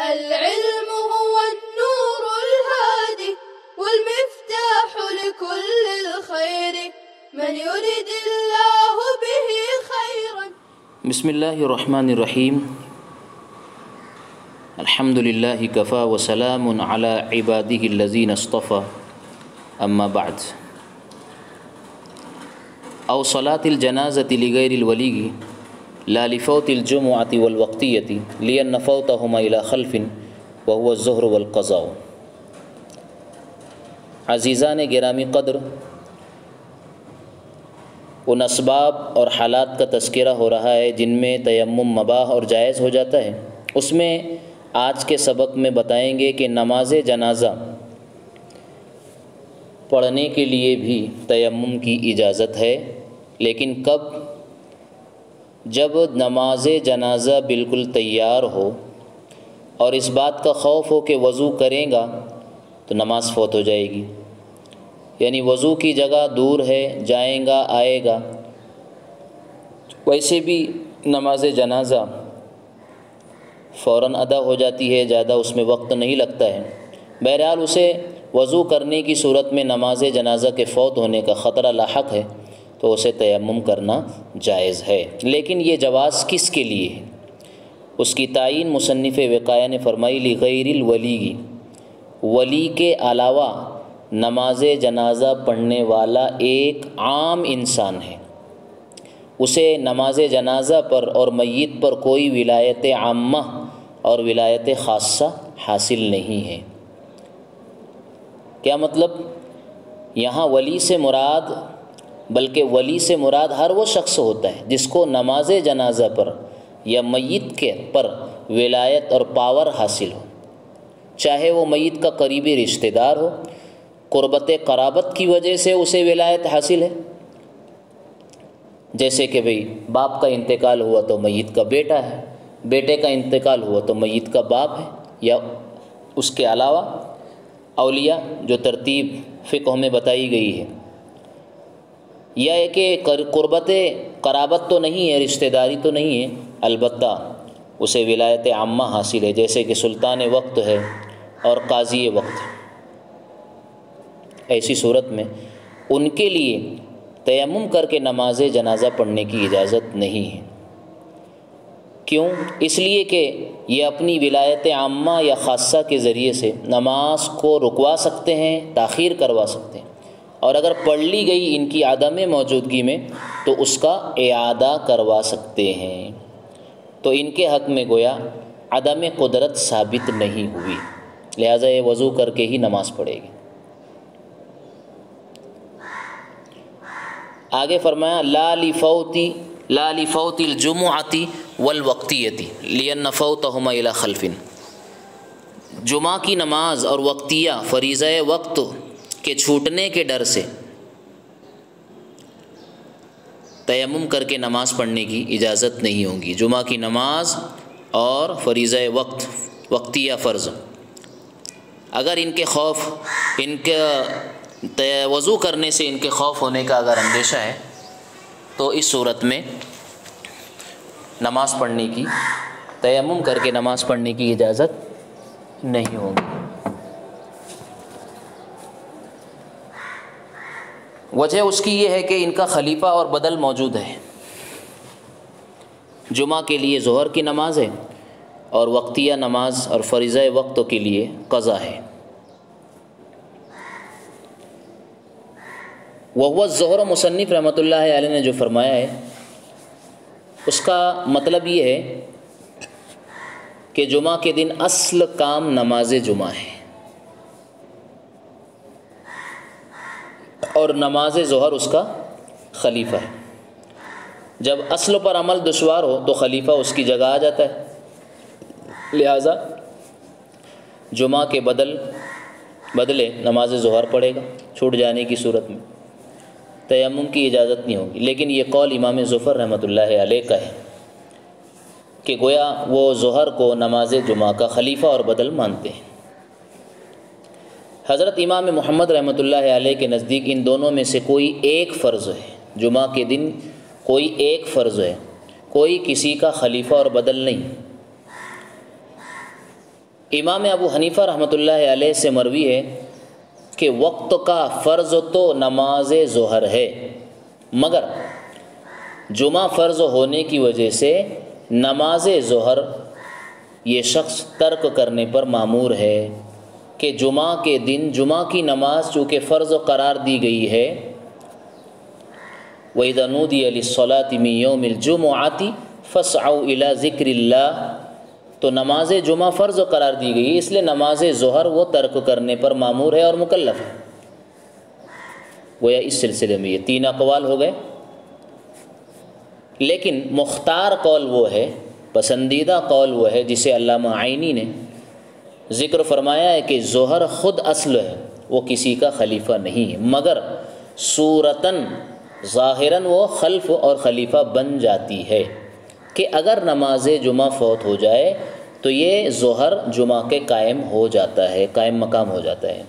العلم هو النور الهادي والمفتاح لكل الخير من يرد الله به خيرا. بسم اللہ الرحمن الرحیم. الحمد للہ کفا وسلام علی عبادہ الذین اصطفى. اما بعد. او صلاة الجنازة لغیر الولی لا لفوت الجمعة والوقتیة لأن فوتهما إلى خلف وهو الظہر والقضاء. عزیزان گرامی قدر، ان اسباب اور حالات کا تذکرہ ہو رہا ہے جن میں تیمم مباح اور جائز ہو جاتا ہے. اس میں آج کے سبق میں بتائیں گے کہ نماز جنازہ پڑھنے کے لیے بھی تیمم کی اجازت ہے، لیکن کب؟ جب نماز جنازہ بالکل تیار ہو اور اس بات کا خوف ہو کہ وضو کریں گا تو نماز فوت ہو جائے گی، یعنی وضو کی جگہ دور ہے، جائیں گا آئے گا. ویسے بھی نماز جنازہ فوراً ادا ہو جاتی ہے، زیادہ اس میں وقت نہیں لگتا ہے. بہرحال اسے وضو کرنے کی صورت میں نماز جنازہ کے فوت ہونے کا خطرہ لاحق ہے تو اسے تیمم کرنا جائز ہے. لیکن یہ جواز کس کے لیے ہے؟ اس کی تعین مصنف وقایہ نے فرمائی لغیر الولی، ولی کے علاوہ نماز جنازہ پڑھنے والا ایک عام انسان ہے، اسے نماز جنازہ پر اور میت پر کوئی ولایت عامہ اور ولایت خاصہ حاصل نہیں ہے. کیا مطلب؟ یہاں ولی سے مراد، بلکہ ولی سے مراد ہر وہ شخص ہوتا ہے جس کو نماز جنازہ پر یا میت کے پر ولایت اور پاور حاصل ہو، چاہے وہ میت کا قریبی رشتہ دار ہو، قربت قرابت کی وجہ سے اسے ولایت حاصل ہے، جیسے کہ بھئی باپ کا انتقال ہوا تو میت کا بیٹا ہے، بیٹے کا انتقال ہوا تو میت کا باپ ہے، یا اس کے علاوہ اولیاء جو ترتیب فقہ میں بتائی گئی ہے. یا ہے کہ قربت قرابت تو نہیں ہے، رشتہ داری تو نہیں ہے، البتہ اسے ولایت عامہ حاصل ہے، جیسے کہ سلطان وقت ہے اور قاضی وقت ہے. ایسی صورت میں ان کے لیے تیمم کر کے نماز جنازہ پڑھنے کی اجازت نہیں ہے. کیوں؟ اس لیے کہ یہ اپنی ولایت عامہ یا خاصہ کے ذریعے سے نماز کو رکوا سکتے ہیں، تاخیر کروا سکتے ہیں، اور اگر پڑھ لی گئی ان کی عدم موجودگی میں تو اس کا اعادہ کروا سکتے ہیں. تو ان کے حق میں گویا عدم قدرت ثابت نہیں ہوئی، لہٰذا یہ وضو کر کے ہی نماز پڑھے گی. آگے فرمایا لا لفوت الجمعۃ والوقتیۃ لأن فوتہما الی خلف. جمعہ کی نماز اور وقتیہ فریضہ وقت کے چھوٹنے کے ڈر سے تیمم کر کے نماز پڑھنے کی اجازت نہیں ہوگی. جمعہ کی نماز اور فریضہ وقت، وقتیہ فرض، اگر ان کے خوف، ان کے وضو کرنے سے ان کے خوف ہونے کا اگر اندیشہ ہے تو اس صورت میں نماز پڑھنے کی، تیمم کر کے نماز پڑھنے کی اجازت نہیں ہوگی. وجہ اس کی یہ ہے کہ ان کا خلیفہ اور بدل موجود ہے. جمعہ کے لیے ظہر کی نماز ہے اور وقتیہ نماز اور فریضہ وقت کے لیے قضا ہے. وہو الظہر، مصنف رحمۃ اللہ علیہ نے جو فرمایا ہے اس کا مطلب یہ ہے کہ جمعہ کے دن اصل کام نماز جمعہ ہے اور نماز ظہر اس کا خلیفہ ہے. جب اصل پر عمل دشوار ہو تو خلیفہ اس کی جگہ آ جاتا ہے، لہٰذا جمعہ کے بدلے نماز ظہر پڑھے گا چھوٹ جانے کی صورت میں. تیمم کی اجازت نہیں ہوگی. لیکن یہ قول امام ظفر رحمۃ اللہ علیہ کا ہے کہ گویا وہ ظہر کو نماز جمعہ کا خلیفہ اور بدل مانتے ہیں. حضرت امام محمد رحمۃ اللہ علیہ کے نزدیک ان دونوں میں سے کوئی ایک فرض ہے، جمعہ کے دن کوئی ایک فرض ہے، کوئی کسی کا خلیفہ اور بدل نہیں. امام ابو حنیفہ رحمۃ اللہ علیہ سے مروی ہے کہ وقت کا فرض تو نماز ظہر ہے، مگر جمعہ فرض ہونے کی وجہ سے نماز ظہر یہ شخص ترک کرنے پر مامور ہے کہ جمعہ کے دن جمعہ کی نماز چونکہ فرض قرار دی گئی ہے، وَإِذَا نُودِيَ لِلصَّلَاةِ مِن يَوْمِ الْجُمُعَةِ فَاسْعَوْا إِلَىٰ ذِكْرِ اللَّهِ، تو نماز جمعہ فرض قرار دی گئی، اس لیے نماز ظہر وہ ترک کرنے پر مامور ہے اور مکلف ہے۔ گویا اس سلسلے میں یہ 3 اقوال ہو گئے، لیکن مختار قول وہ ہے، پسندیدہ قول وہ ہے جسے علامہ عینی نے ذکر فرمایا ہے کہ ظہر خود اصل ہے، وہ کسی کا خلیفہ نہیں ہے، مگر صورتاً ظاہراً وہ خلف اور خلیفہ بن جاتی ہے کہ اگر نماز جمعہ فوت ہو جائے تو یہ ظہر جمعہ کے قائم ہو جاتا ہے، قائم مقام ہو جاتا ہے۔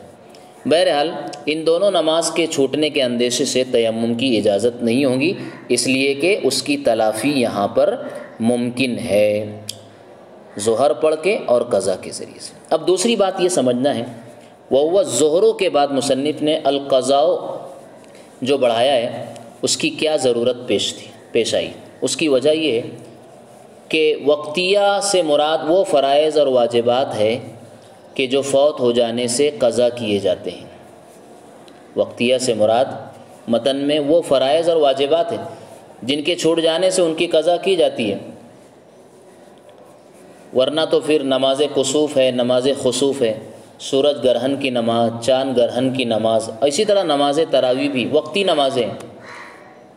بہرحال ان دونوں نماز کے چھوٹنے کے اندیشے سے تیمم کی اجازت نہیں ہوگی، اس لیے کہ اس کی تلافی یہاں پر ممکن ہے ظہر پڑھ کے اور قضا کے ذریعے سے۔ اب دوسری بات یہ سمجھنا ہے، وہ ظہروں کے بعد مصنف نے القضاء جو بڑھایا ہے اس کی کیا ضرورت پیش آئی۔ اس کی وجہ یہ ہے کہ وقتیہ سے مراد وہ فرائض اور واجبات ہے کہ جو فوت ہو جانے سے قضا کیے جاتے ہیں۔ وقتیہ سے مراد متن میں وہ فرائض اور واجبات ہیں جن کے چھوٹ جانے سے ان کی قضا کی جاتی ہے، ورنہ تو پھر نماز کسوف ہے، نماز خسوف ہے، سورج گرہن کی نماز، چاند گرہن کی نماز، اسی طرح نماز تراویح بھی وقتی نمازیں ہیں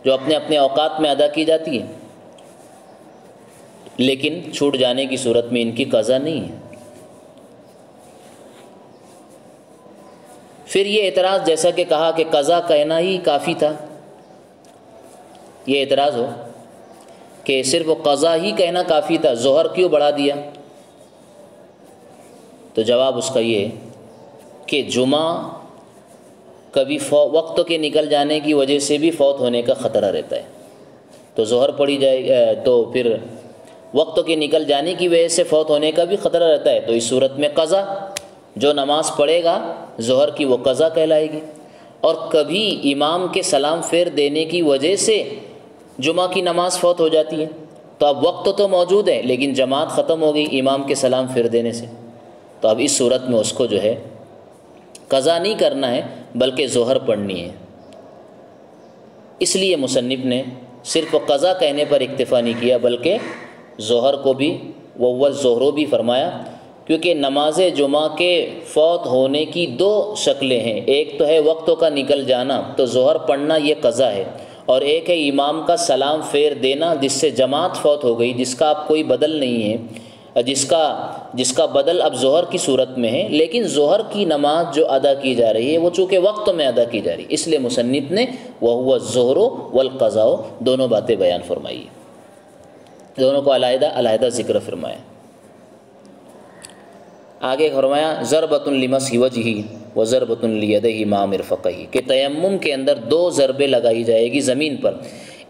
جو اپنے اپنے اوقات میں ادا کی جاتی ہیں، لیکن چھوٹ جانے کی صورت میں ان کی قضا نہیں ہے۔ پھر یہ اعتراض جیسا کہ کہا کہ قضا کہنا ہی کافی تھا، یہ اعتراض ہو کہ صرف قضا ہی کہنا کافی تھا، ظہر کیوں بڑھا دیا؟ تو جواب اس کا یہ ہے کہ جمعہ کبھی وقت کے نکل جانے کی وجہ سے بھی فوت ہونے کا خطرہ رہتا ہے، تو ظہر پڑھی جائے تو پھر وقت کے نکل جانے کی وجہ سے فوت ہونے کا بھی خطرہ رہتا ہے، تو اس صورت میں قضا جو نماز پڑھے گا ظہر کی وہ قضا کہلائے گی۔ اور کبھی امام کے سلام پھیر دینے کی وجہ سے جمعہ کی نماز فوت ہو جاتی ہے، تو اب وقت تو موجود ہے لیکن جماعت ختم ہو گئی امام کے سلام پھیر دینے سے، تو اب اس صورت میں اس کو جو ہے قضا نہیں کرنا ہے بلکہ ظہر پڑھنی ہے۔ اس لیے مصنف نے صرف قضا کہنے پر اکتفا نہیں کیا بلکہ ظہر کو بھی وہ ظہرو بھی فرمایا، کیونکہ نماز جمعہ کے فوت ہونے کی 2 شکلیں ہیں، ایک تو ہے وقتوں کا نکل جانا تو ظہر پڑھنا یہ قضا ہے، اور ایک ہے امام کا سلام پھیر دینا جس سے جماعت فوت ہو گئی، جس کا اب کوئی بدل نہیں ہے، جس کا بدل اب ظہر کی صورت میں ہے، لیکن ظہر کی نماز جو ادا کی جا رہی ہے وہ چونکہ وقت میں ادا کی جا رہی ہے، اس لیے مصنف نے وَهُوَ الظُّهْرُ وَالْقَضَاءُ دونوں باتیں بیان فرمائی، دونوں کو علیحدہ ذکر فرمایا۔ آگے فرمایا ضربۃ لمسح وجهہ وضربۃ لیدیہ مع مرفقیہ، کہ تیمم کے اندر 2 ضربیں لگائی جائے گی زمین پر،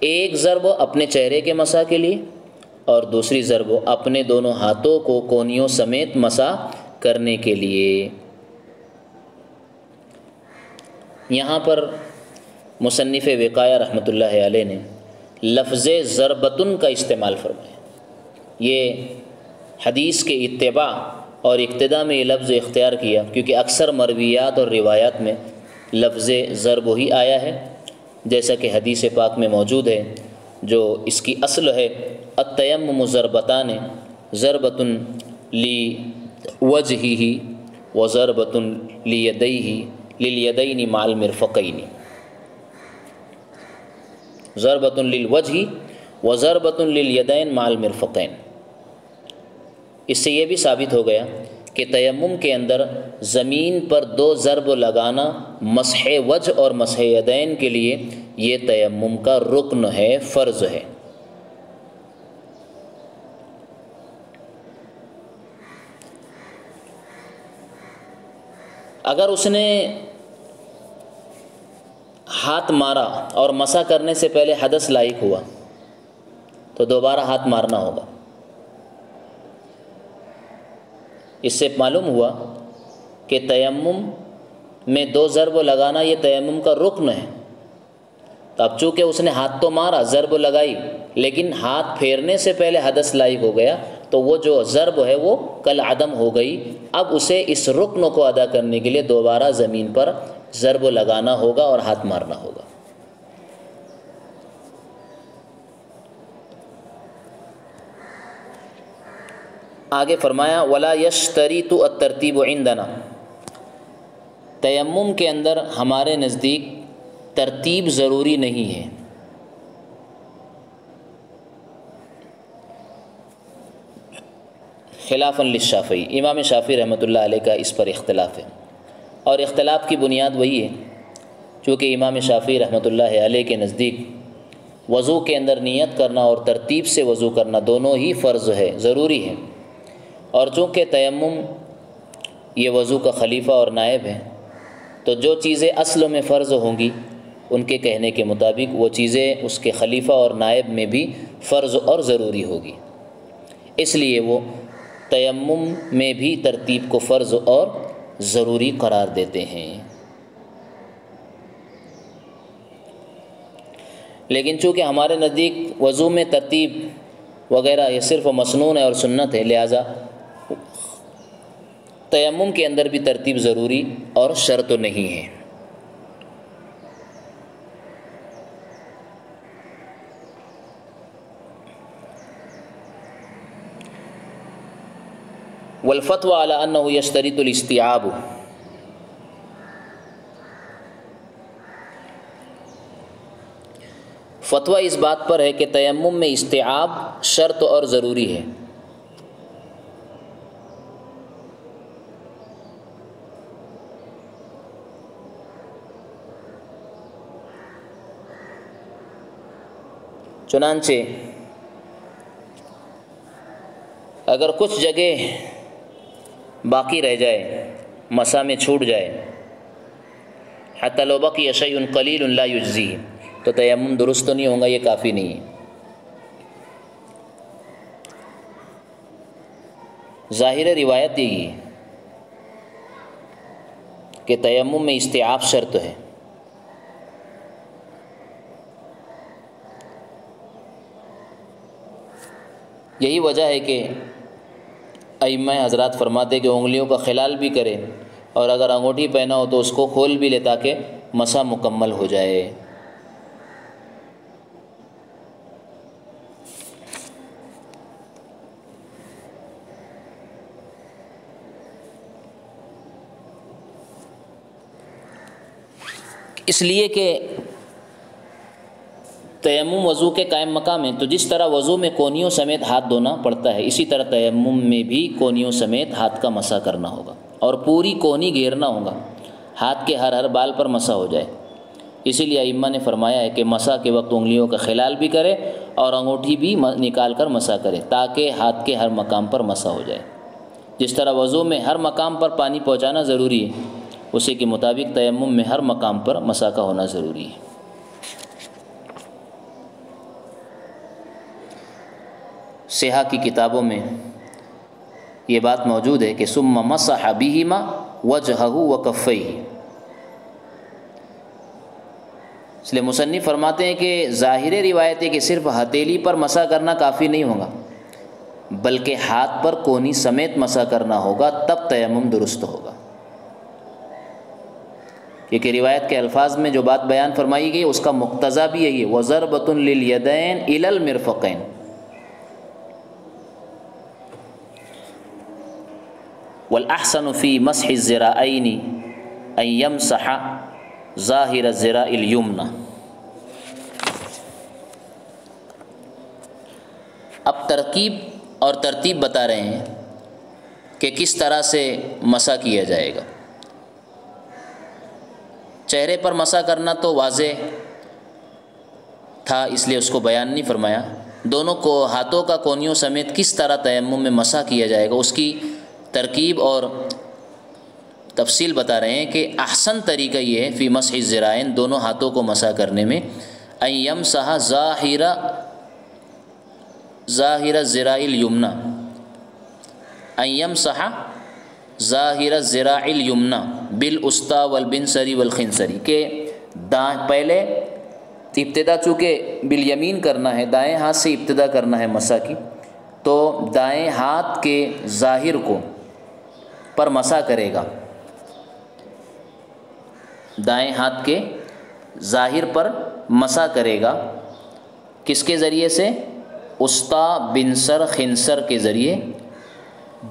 ایک ضرب اپنے چہرے کے مسح کے لیے اور دوسری ضرب اپنے دونوں ہاتھوں کو کونیوں سمیت مسح کرنے کے لیے۔ یہاں پر مصنف وقایہ رحمۃ اللہ علیہ نے لفظ ضربتن کا استعمال فرمایا، یہ حدیث کے اتباع اور اقتداء میں یہ لفظ اختیار کیا کیونکہ اکثر مرویات اور روایات میں لفظ ضرب ہی آیا ہے، جیسا کہ حدیث پاک میں موجود ہے جو اس کی اصل ہے التیمم ضربتان ضربۃ لوجہہ وضربۃ لیدیہ للیدین مع المرفقین، ضربۃ للوجہ وضربۃ للیدین مع المرفقین۔ اس سے یہ بھی ثابت ہو گیا کہ تیمم کے اندر زمین پر 2 ضرب لگانا مسح وجہ اور مسح یدین کے لیے یہ تیمم کا رکن ہے، فرض ہے۔ اگر اس نے ہاتھ مارا اور مسح کرنے سے پہلے حدث لاحق ہوا تو دوبارہ ہاتھ مارنا ہوگا، اس سے معلوم ہوا کہ تیمم میں 2 ضرب لگانا یہ تیمم کا رکن ہے. تو اب چونکہ اس نے ہاتھ تو مارا، ضرب لگائی، لیکن ہاتھ پھیرنے سے پہلے حدث لاحق ہو گیا، تو وہ جو ضرب ہے وہ کل عدم ہو گئی. اب اسے اس رکن کو ادا کرنے کے لیے دوبارہ زمین پر ضرب لگانا ہوگا اور ہاتھ مارنا ہوگا. آگے فرمایا ولا یشترط الترتیب عندنا، تیمم کے اندر ہمارے نزدیک ترتیب ضروری نہیں ہے. خلافاً للشافعی، امام شافعی رحمۃ اللہ علیہ کا اس پر اختلاف ہے، اور اختلاف کی بنیاد وہی ہے چونکہ امام شافعی رحمۃ اللہ علیہ کے نزدیک وضو کے اندر نیت کرنا اور ترتیب سے وضو کرنا دونوں ہی فرض ہے، ضروری ہے. اور چونکہ تیمم یہ وضو کا خلیفہ اور نائب ہے، تو جو چیزیں اصل میں فرض ہوں گی ان کے کہنے کے مطابق وہ چیزیں اس کے خلیفہ اور نائب میں بھی فرض اور ضروری ہوگی. اس لیے وہ تیمم میں بھی ترتیب کو فرض اور ضروری قرار دیتے ہیں. لیکن چونکہ ہمارے نزدیک وضو میں ترتیب وغیرہ یہ صرف مسنون ہے اور سنت ہے، لہٰذا تیمم کے اندر بھی ترتیب ضروری اور شرط نہیں ہے. والفتوى على انه يشترط الاستيعاب، فتویٰ اس بات پر ہے کہ تیمم میں استیعاب شرط اور ضروری ہے. چنانچہ اگر کچھ جگہ باقی رہ جائے، مسا میں چھوٹ جائے، حتی لو بقی شیء قلیل لا یجزی، تو تیمم درست نہیں ہوگا، یہ کافی نہیں ہے. ظاہر روایت یہی ہے کہ تیمم میں استیعاب شرط ہے. یہی وجہ ہے کہ ائمہ حضرات فرماتے کہ انگلیوں کا خلال بھی کرے، اور اگر انگوٹھی پہنا ہو تو اس کو کھول بھی لے تاکہ مسح مکمل ہو جائے. اس لیے کہ تیمم وضو کے قائم مقام ہے، تو جس طرح وضو میں کونیوں سمیت ہاتھ دھونا پڑتا ہے، اسی طرح تیمم میں بھی کونیوں سمیت ہاتھ کا مسح کرنا ہوگا، اور پوری کونی گھیرنا ہوگا، ہاتھ کے ہر بال پر مسح ہو جائے. اسی لیے ائمہ نے فرمایا ہے کہ مسح کے وقت انگلیوں کا خلال بھی کرے اور انگوٹھی بھی نکال کر مسح کرے، تاکہ ہاتھ کے ہر مقام پر مسح ہو جائے. جس طرح وضو میں ہر مقام پر پانی پہنچانا ضروری ہے، اسی کے مطابق تیمم میں ہر مقام پر مسح کا ہونا ضروری ہے. صحاح کی کتابوں میں یہ بات موجود ہے کہ ثم مسح بہما وجہہ وکفیہ. اس لیے مصنف فرماتے ہیں کہ ظاہر روایت ہے کہ صرف ہتھیلی پر مسح کرنا کافی نہیں ہوگا، بلکہ ہاتھ پر کونی سمیت مسح کرنا ہوگا، تب تیمم درست ہوگا. کیونکہ روایت کے الفاظ میں جو بات بیان فرمائی گئی اس کا مقتضا بھی یہی ہے، وَضَرْبَةٌ لِلْيَدَيْنِ إِلَى الْمِرْفَقَيْنِ. والأحسن في مسح الذراعين أن يمسح ظاهر الذراع اليمنى. اب ترتیب بتا رہے ہیں کہ کس طرح سے مسح کیا جائے گا. چہرے پر مسح کرنا تو واضح تھا، اس لیے اس کو بیان نہیں فرمایا. دونوں کو ہاتھوں کا کونیوں سمیت کس طرح تیمم میں مسح کیا جائے گا، اس کی ترکیب اور تفصیل بتا رہے ہیں کہ احسن طریقہ یہ ہے فی مسح الذراعین، دونوں ہاتھوں کو مسح کرنے میں، ان یمسح ظاہر الذراع الیمنی، ان یمسح ظاہر الذراع الیمنی بالاسطی والبنصری والخنصری، کہ پہلے ابتدا چونکہ بالیمین کرنا ہے، دائیں ہاتھ سے ابتدا کرنا ہے مسح کی، تو دائیں ہاتھ کے ظاہر کو پر مسح کرے گا، دائیں ہاتھ کے ظاہر پر مسح کرے گا، کس کے ذریعے سے؟ اسطی، بنصر، خنصر کے ذریعے،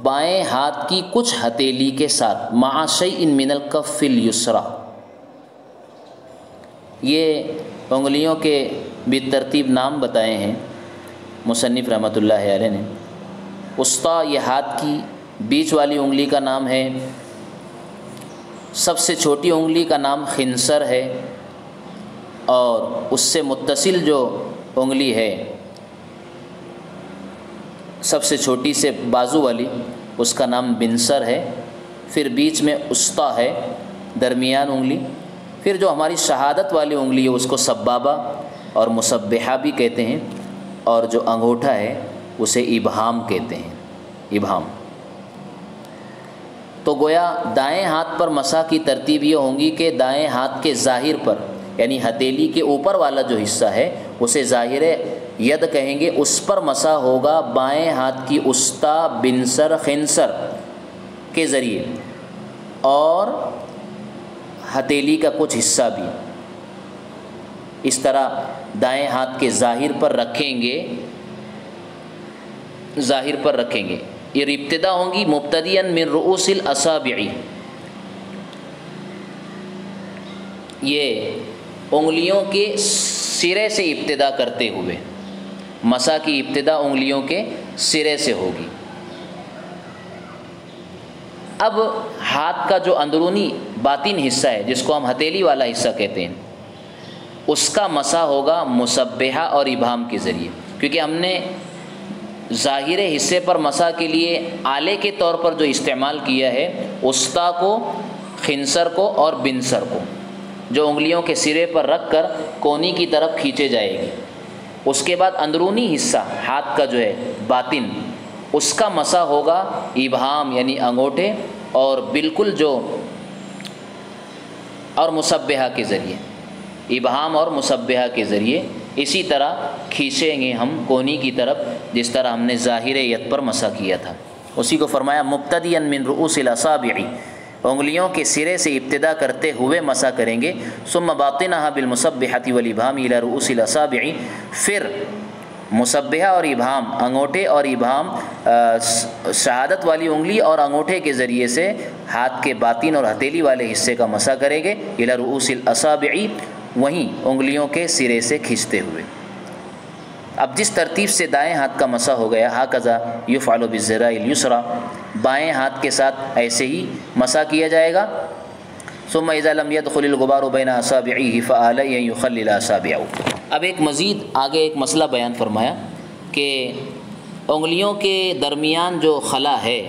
بائیں ہاتھ کی کچھ ہتھیلی کے ساتھ، مع شیء من الکف الیسری، یہ انگلیوں کے بالترتیب نام بتائے ہیں مصنف رحمۃ اللہ علیہ نے۔ اسطی یہ ہاتھ کی بیچ والی انگلی کا نام ہے، سب سے چھوٹی انگلی کا نام خنصر ہے، اور اس سے متصل جو انگلی ہے سب سے چھوٹی سے بازو والی، اس کا نام بنصر ہے، پھر بیچ میں اسطی ہے درمیان انگلی، پھر جو ہماری شہادت والی انگلی ہے اس کو سبابہ اور مسبحہ بھی کہتے ہیں، اور جو انگوٹھا ہے اسے ابہام کہتے ہیں، ابہام۔ تو گویا دائیں ہاتھ پر مسح کی ترتیب یہ ہوں گی کہ دائیں ہاتھ کے ظاہر پر، یعنی ہتھیلی کے اوپر والا جو حصہ ہے اسے ظاہر ید کہیں گے، اس پر مسح ہوگا بائیں ہاتھ کی اسطی، بنصر، خنصر کے ذریعے، اور ہتھیلی کا کچھ حصہ بھی اس طرح دائیں ہاتھ کے ظاہر پر رکھیں گے، ظاہر پر رکھیں گے۔ یہ ابتدا ہوں گی مبتدیاً من رؤوس الاصابع، یہ انگلیوں کے سرے سے ابتدا کرتے ہوئے، مسح کی ابتدا انگلیوں کے سرے سے ہوگی۔ اب ہاتھ کا جو اندرونی باطن حصہ ہے جس کو ہم ہتھیلی والا حصہ کہتے ہیں، اس کا مسح ہوگا مسبحہ اور ابہام کے ذریعے، کیونکہ ہم نے ظاہر حصے پر مسح کے لیے آلے کے طور پر جو استعمال کیا ہے اسطی کو، خنصر کو اور بنصر کو، جو انگلیوں کے سرے پر رکھ کر کونی کی طرف کھینچے جائے گی۔ اس کے بعد اندرونی حصہ ہاتھ کا جو ہے باطن، اس کا مسح ہوگا ابہام یعنی انگوٹھے اور بالکل جو اور مسبحہ کے ذریعے، ابہام اور مسبحہ کے ذریعے اسی طرح کھینچیں گے ہم کونی کی طرف، جس طرح ہم نے ظاہر ید پر مسح کیا تھا۔ اسی کو فرمایا مبتدیاً من رؤوس الاصابع، انگلیوں کے سرے سے ابتدا کرتے ہوئے مسح کریں گے، ثم باطنها بالمسبحة والابهام الى رؤوس الاصابع، پھر مسبحہ اور ابہام، انگوٹھے اور ابہام، شہادت والی انگلی اور انگوٹھے کے ذریعے سے ہاتھ کے باطن اور ہتھیلی والے حصے کا مسح کریں گے، الى رؤوس الاصابع، وہیں انگلیوں کے سرے سے کھینچتے ہوئے۔ اب جس ترتیب سے دائیں ہاتھ کا مسح ہو گیا، ہاکذا یفعل بالذراع الیسری، بائیں ہاتھ کے ساتھ ایسے ہی مسح کیا جائے گا۔ ثم اذا لم يدخل الغبار بين اصابعه فعليه ان يخلل اصابعه۔ اب ایک مزید آگے ایک مسئلہ بیان فرمایا کہ انگلیوں کے درمیان جو خلا ہے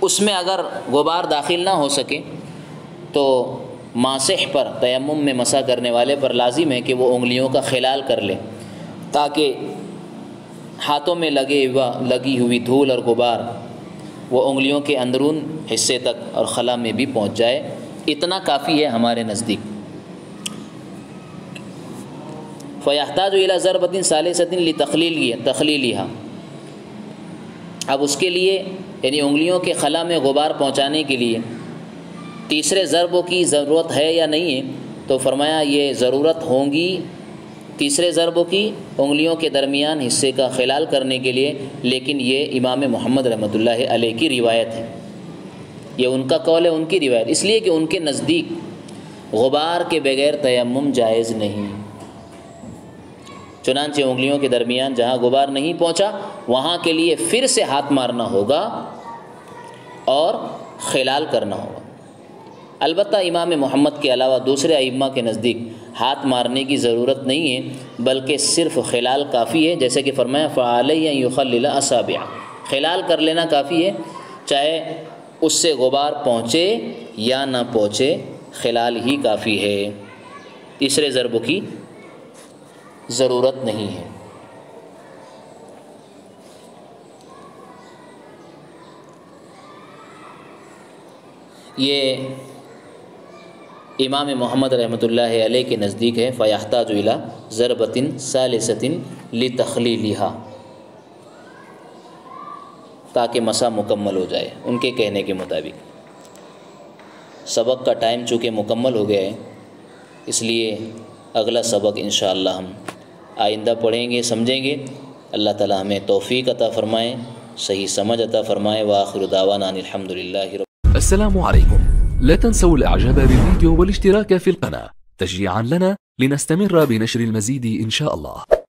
اس میں اگر غبار داخل نہ ہو سکے تو ماسح پر، تیمم میں مسح کرنے والے پر لازم ہے کہ وہ انگلیوں کا خلال کر لے، تاکہ ہاتھوں میں لگی ہوئی دھول اور غبار وہ انگلیوں کے اندرون حصے تک اور خلا میں بھی پہنچ جائے۔ اتنا کافی ہے ہمارے نزدیک۔ فَيَحْتَاجُ إِلَى ضَرْبَةٍ ثَالِثَةٍ لِتَخْلِيلِهَا، اب اس کے لیے یعنی انگلیوں کے خلا میں غبار پہنچانے کے لیے تیسرے ضربوں کی ضرورت ہے یا نہیں ہے، تو فرمایا یہ ضرورت ہوں گی تیسرے ضربوں کی انگلیوں کے درمیان حصے کا خلال کرنے کے لیے، لیکن یہ امام محمد رحمۃ اللہ علیہ کی روایت ہے، یہ ان کا قول ہے، ان کی روایت، اس لیے کہ ان کے نزدیک غبار کے بغیر تیمم جائز نہیں۔ چنانچہ انگلیوں کے درمیان جہاں غبار نہیں پہنچا وہاں کے لیے پھر سے ہاتھ مارنا ہوگا اور خلال کرنا ہوگا۔ البتہ امام محمد کے علاوہ دوسرے ائمہ کے نزدیک ہاتھ مارنے کی ضرورت نہیں ہے، بلکہ صرف خلال کافی ہے، جیسے کہ فرمایا فَعَلَيْهِ أَن يُخَلِّلَ أَصَابِعَهُ، خلال کر لینا کافی ہے، چاہے اس سے غبار پہنچے یا نہ پہنچے، خلال ہی کافی ہے، تیسرے ضرب کی ضرورت نہیں ہے۔ یہ امام محمد رحمۃ اللہ علیہ کے نزدیک ہے فیحتاج الی ضربۃ ثالثۃ لتخلیلھا، تاکہ مسح مکمل ہو جائے ان کے کہنے کے مطابق۔ سبق کا ٹائم چونکہ مکمل ہو گیا ہے، اس لیے اگلا سبق انشاءاللہ ہم آئندہ پڑھیں گے، سمجھیں گے۔ اللہ تعالی ہمیں توفیق عطا فرمائے، صحیح سمجھ عطا فرمائے۔ وآخر دعوانا ان الحمدللہ رب۔ السلام عليكم، لا تنسوا الاعجاب بالفيديو والاشتراك في القناة تشجيعا لنا لنستمر بنشر المزيد إن شاء الله.